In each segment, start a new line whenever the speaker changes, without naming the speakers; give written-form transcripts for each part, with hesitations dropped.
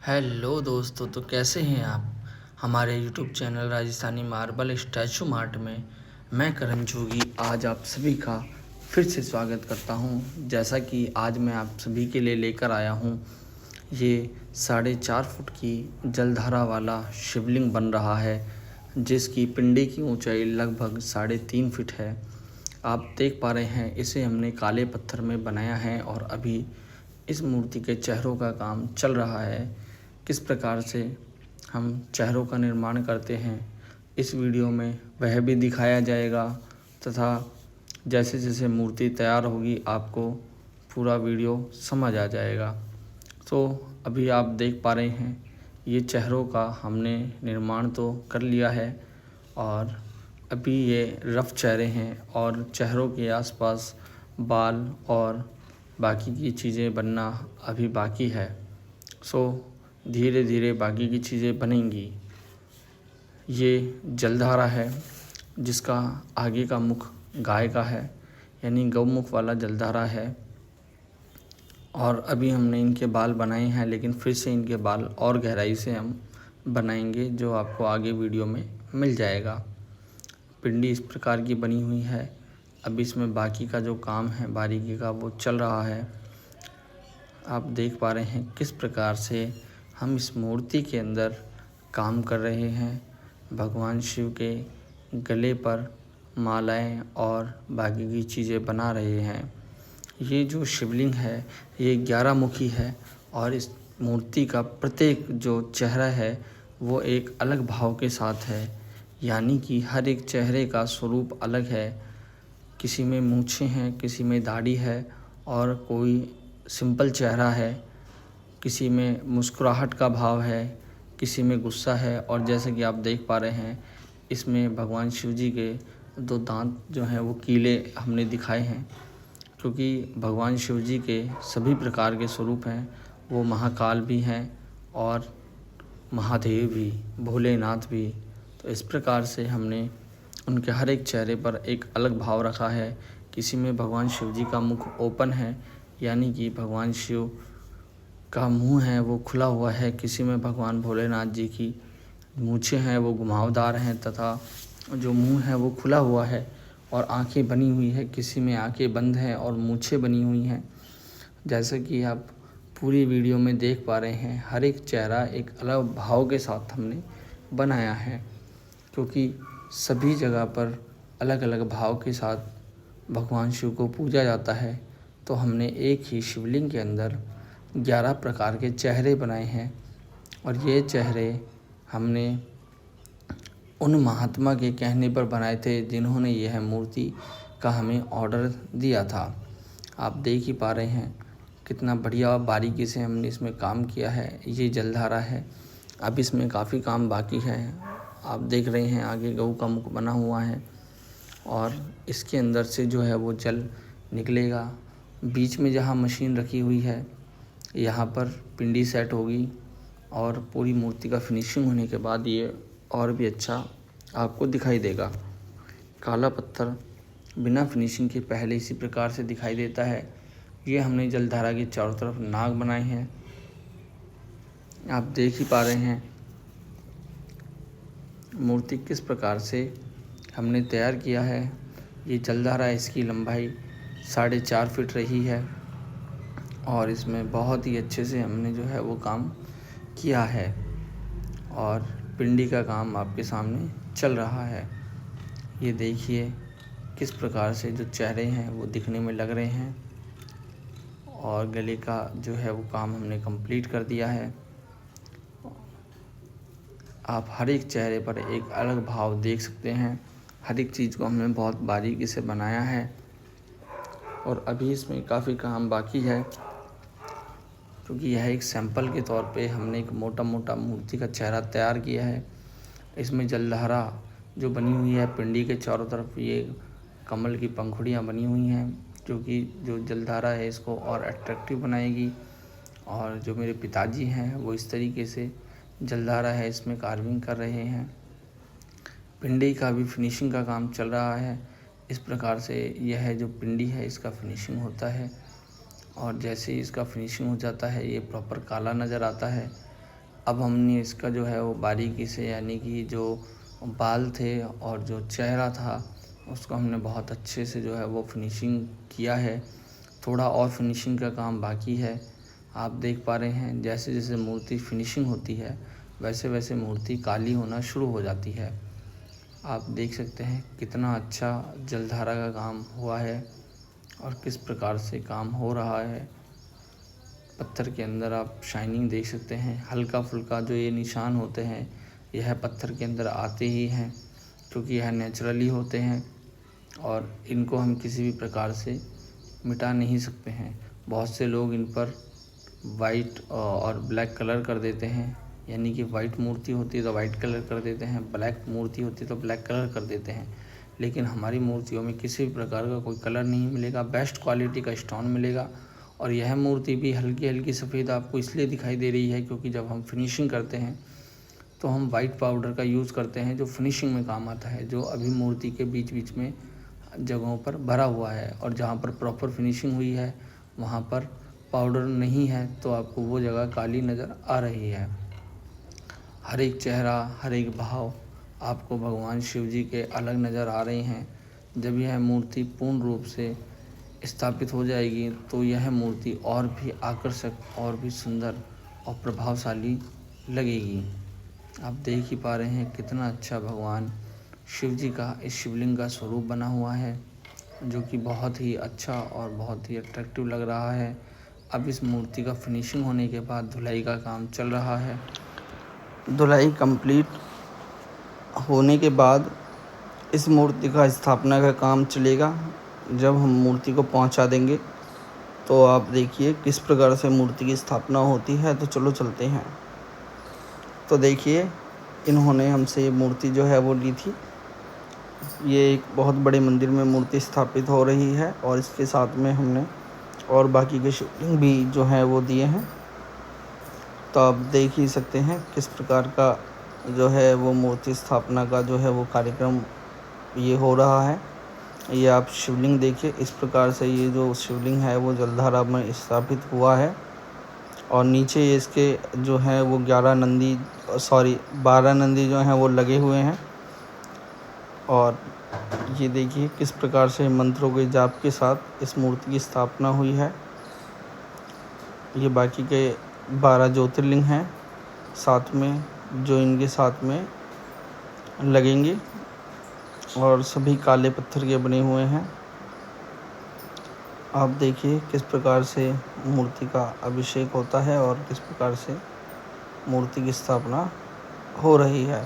Hello दोस्तों, तो कैसे हैं आप। हमारे YouTube channel Rajasthani marble statue mart में मैं करण जोगी आज आप सभी का फिर से स्वागत करता हूं। जैसा कि आज मैं आप सभी के लिए लेकर आया हूं, ये 4.5 फुट की जलधारा वाला शिवलिंग बन रहा है, जिसकी पिंडी की ऊंचाई लगभग 3.5 फीट है। आप देख पा रहे हैं, इसे हमने काले पत्थर में बनाया है और अभी इस मूर्ति के चेहरों का काम चल रहा है। किस प्रकार से हम चेहरों का निर्माण करते हैं, इस वीडियो में वह भी दिखाया जाएगा तथा जैसे जैसे मूर्ति तैयार होगी आपको पूरा वीडियो समझ आ जाएगा। तो अभी आप देख पा रहे हैं, ये चेहरों का हमने निर्माण तो कर लिया है और अभी ये रफ चेहरे हैं और चेहरों के आसपास बाल और बाकी की चीज़ें बनना अभी बाकी है। धीरे धीरे बाकी की चीज़ें बनेंगी। ये जलधारा है, जिसका आगे का मुख गाय का है, यानी गौमुख वाला जलधारा है। और अभी हमने इनके बाल बनाए हैं, लेकिन फिर से इनके बाल और गहराई से हम बनाएंगे, जो आपको आगे वीडियो में मिल जाएगा। पिंडी इस प्रकार की बनी हुई है। अब इसमें बाकी का जो काम है बारीकी का, वो चल रहा है। आप देख पा रहे हैं किस प्रकार से हम इस मूर्ति के अंदर काम कर रहे हैं। भगवान शिव के गले पर मालाएं और बाकी की चीज़ें बना रहे हैं। ये जो शिवलिंग है ये 11 मुखी है और इस मूर्ति का प्रत्येक जो चेहरा है वो एक अलग भाव के साथ है, यानी कि हर एक चेहरे का स्वरूप अलग है। किसी में मूंछें हैं, किसी में दाढ़ी है और कोई सिंपल चेहरा है, किसी में मुस्कुराहट का भाव है, किसी में गुस्सा है। और जैसे कि आप देख पा रहे हैं, इसमें भगवान शिव जी के 2 दांत जो हैं वो कीले हमने दिखाए हैं, क्योंकि भगवान शिव जी के सभी प्रकार के स्वरूप हैं। वो महाकाल भी हैं और महादेव भी, भोलेनाथ भी। तो इस प्रकार से हमने उनके हर एक चेहरे पर एक अलग भाव रखा है। किसी में भगवान शिव जी का मुख ओपन है, यानी कि भगवान शिव का मुंह है वो खुला हुआ है। किसी में भगवान भोलेनाथ जी की मूछें हैं वो घुमावदार हैं तथा जो मुंह है वो खुला हुआ है और आंखें बनी हुई है। किसी में आंखें बंद हैं और मूछें बनी हुई हैं। जैसे कि आप पूरी वीडियो में देख पा रहे हैं, हर एक चेहरा एक अलग भाव के साथ हमने बनाया है, क्योंकि सभी जगह पर अलग अलग भाव के साथ भगवान शिव को पूजा जाता है। तो हमने एक ही शिवलिंग के अंदर 11 प्रकार के चेहरे बनाए हैं और ये चेहरे हमने उन महात्मा के कहने पर बनाए थे जिन्होंने यह मूर्ति का हमें ऑर्डर दिया था। आप देख ही पा रहे हैं कितना बढ़िया बारीकी से हमने इसमें काम किया है। ये जलधारा है, अब इसमें काफ़ी काम बाकी है। आप देख रहे हैं आगे गऊ का मुख बना हुआ है और इसके अंदर से जो है वो जल निकलेगा। बीच में जहाँ मशीन रखी हुई है, यहाँ पर पिंडी सेट होगी और पूरी मूर्ति का फिनिशिंग होने के बाद ये और भी अच्छा आपको दिखाई देगा। काला पत्थर बिना फिनिशिंग के पहले इसी प्रकार से दिखाई देता है। ये हमने जलधारा के चारों तरफ नाग बनाए हैं, आप देख ही पा रहे हैं मूर्ति किस प्रकार से हमने तैयार किया है। ये जलधारा, इसकी लंबाई 4.5 फीट रही है और इसमें बहुत ही अच्छे से हमने जो है वो काम किया है और पिंडी का काम आपके सामने चल रहा है। ये देखिए किस प्रकार से जो चेहरे हैं वो दिखने में लग रहे हैं और गले का जो है वो काम हमने कंप्लीट कर दिया है। आप हर एक चेहरे पर एक अलग भाव देख सकते हैं। हर एक चीज़ को हमने बहुत बारीकी से बनाया है और अभी इसमें काफ़ी काम बाकी है, क्योंकि यह एक सैंपल के तौर पे हमने एक मोटा मोटा मूर्ति का चेहरा तैयार किया है। इसमें जलधारा जो बनी हुई है पिंडी के चारों तरफ, ये कमल की पंखुड़ियाँ बनी हुई हैं, जो कि जो जलधारा है इसको और अट्रैक्टिव बनाएगी। और जो मेरे पिताजी हैं वो इस तरीके से जलधारा है इसमें कार्विंग कर रहे हैं। पिंडी का भी फिनिशिंग का काम चल रहा है। इस प्रकार से यह जो पिंडी है इसका फिनिशिंग होता है और जैसे ही इसका फिनिशिंग हो जाता है ये प्रॉपर काला नज़र आता है। अब हमने इसका जो है वो बारीकी से, यानी कि जो बाल थे और जो चेहरा था उसको हमने बहुत अच्छे से जो है वो फिनिशिंग किया है। थोड़ा और फिनिशिंग का काम बाकी है। आप देख पा रहे हैं जैसे जैसे मूर्ति फिनिशिंग होती है वैसे वैसे मूर्ति काली होना शुरू हो जाती है। आप देख सकते हैं कितना अच्छा जलधारा का काम हुआ है और किस प्रकार से काम हो रहा है। पत्थर के अंदर आप शाइनिंग देख सकते हैं। हल्का फुल्का जो ये निशान होते हैं यह पत्थर के अंदर आते ही हैं, क्योंकि यह नेचुरली होते हैं और इनको हम किसी भी प्रकार से मिटा नहीं सकते हैं। बहुत से लोग इन पर वाइट और ब्लैक कलर कर देते हैं, यानी कि वाइट मूर्ति होती है तो वाइट कलर कर देते हैं, ब्लैक मूर्ति होती है तो ब्लैक कलर कर देते हैं। लेकिन हमारी मूर्तियों में किसी भी प्रकार का कोई कलर नहीं मिलेगा, बेस्ट क्वालिटी का स्टोन मिलेगा। और यह मूर्ति भी हल्की हल्की सफ़ेद आपको इसलिए दिखाई दे रही है क्योंकि जब हम फिनिशिंग करते हैं तो हम वाइट पाउडर का यूज़ करते हैं, जो फिनिशिंग में काम आता है, जो अभी मूर्ति के बीच बीच में जगहों पर भरा हुआ है। और जहाँ पर प्रॉपर फिनिशिंग हुई है वहाँ पर पाउडर नहीं है तो आपको वो जगह काली नज़र आ रही है। हर एक चेहरा, हर एक भाव आपको भगवान शिव जी के अलग नज़र आ रहे हैं। जब यह मूर्ति पूर्ण रूप से स्थापित हो जाएगी तो यह मूर्ति और भी आकर्षक, और भी सुंदर और प्रभावशाली लगेगी। आप देख ही पा रहे हैं कितना अच्छा भगवान शिव जी का इस शिवलिंग का स्वरूप बना हुआ है, जो कि बहुत ही अच्छा और बहुत ही अट्रैक्टिव लग रहा है। अब इस मूर्ति का फिनिशिंग होने के बाद धुलाई का काम चल रहा है। धुलाई कंप्लीट होने के बाद इस मूर्ति का स्थापना का काम चलेगा। जब हम मूर्ति को पहुंचा देंगे तो आप देखिए किस प्रकार से मूर्ति की स्थापना होती है। तो चलो चलते हैं। तो देखिए इन्होंने हमसे ये मूर्ति जो है वो ली थी। ये एक बहुत बड़े मंदिर में मूर्ति स्थापित हो रही है और इसके साथ में हमने और बाकी के शिवलिंग भी जो है वो दिए हैं। तो आप देख ही सकते हैं किस प्रकार का जो है वो मूर्ति स्थापना का जो है वो कार्यक्रम ये हो रहा है। ये आप शिवलिंग देखिए, इस प्रकार से ये जो शिवलिंग है वो जलधारा में स्थापित हुआ है। और नीचे ये इसके जो है वो 12 नंदी जो हैं वो लगे हुए हैं। और ये देखिए किस प्रकार से मंत्रों के जाप के साथ इस मूर्ति की स्थापना हुई है। ये बाकी के 12 ज्योतिर्लिंग हैं साथ में, जो इनके साथ में लगेंगे और सभी काले पत्थर के बने हुए हैं। आप देखिए किस प्रकार से मूर्ति का अभिषेक होता है और किस प्रकार से मूर्ति की स्थापना हो रही है।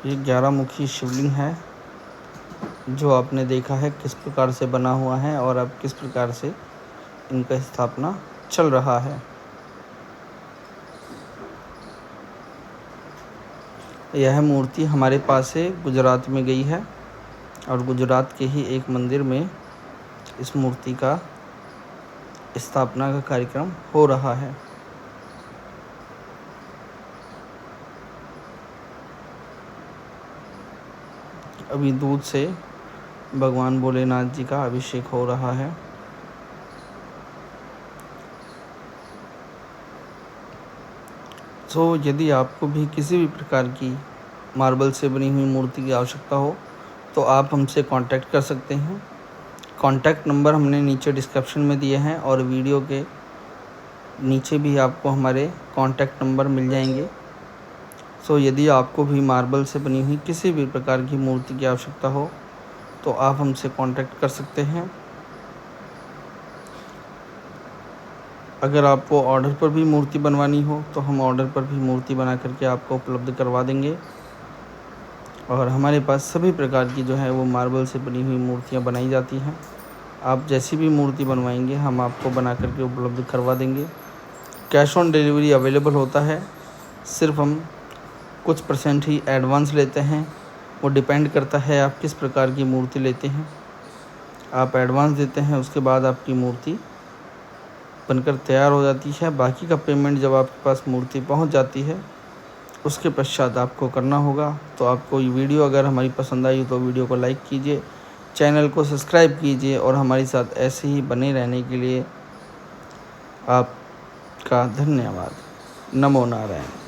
ये 11 मुखी शिवलिंग है जो आपने देखा है किस प्रकार से बना हुआ है और अब किस प्रकार से इनका स्थापना चल रहा है। यह मूर्ति हमारे पास से गुजरात में गई है और गुजरात के ही एक मंदिर में इस मूर्ति का स्थापना का कार्यक्रम हो रहा है। अभी दूध से भगवान भोलेनाथ जी का अभिषेक हो रहा है। तो यदि आपको भी किसी भी प्रकार की मार्बल से बनी हुई मूर्ति की आवश्यकता हो तो आप हमसे कांटेक्ट कर सकते हैं। कांटेक्ट नंबर हमने नीचे डिस्क्रिप्शन में दिए हैं और वीडियो के नीचे भी आपको हमारे कांटेक्ट नंबर मिल जाएंगे। सो यदि आपको भी मार्बल से बनी हुई किसी भी प्रकार की मूर्ति की आवश्यकता हो तो आप हमसे कांटेक्ट कर सकते हैं। अगर आपको ऑर्डर पर भी मूर्ति बनवानी हो तो हम ऑर्डर पर भी मूर्ति बना करके आपको उपलब्ध करवा देंगे। और हमारे पास सभी प्रकार की जो है वो मार्बल से बनी हुई मूर्तियां बनाई जाती हैं। आप जैसी भी मूर्ति बनवाएंगे हम आपको बना करके उपलब्ध करवा देंगे। कैश ऑन डिलीवरी अवेलेबल होता है, सिर्फ हम कुछ % ही एडवांस लेते हैं। वो डिपेंड करता है आप किस प्रकार की मूर्ति लेते हैं। आप एडवांस देते हैं, उसके बाद आपकी मूर्ति बनकर तैयार हो जाती है। बाकी का पेमेंट जब आपके पास मूर्ति पहुंच जाती है उसके पश्चात आपको करना होगा। तो आपको ये वीडियो अगर हमारी पसंद आई तो वीडियो को लाइक कीजिए, चैनल को सब्सक्राइब कीजिए और हमारे साथ ऐसे ही बने रहने के लिए आपका धन्यवाद। नमो नारायण।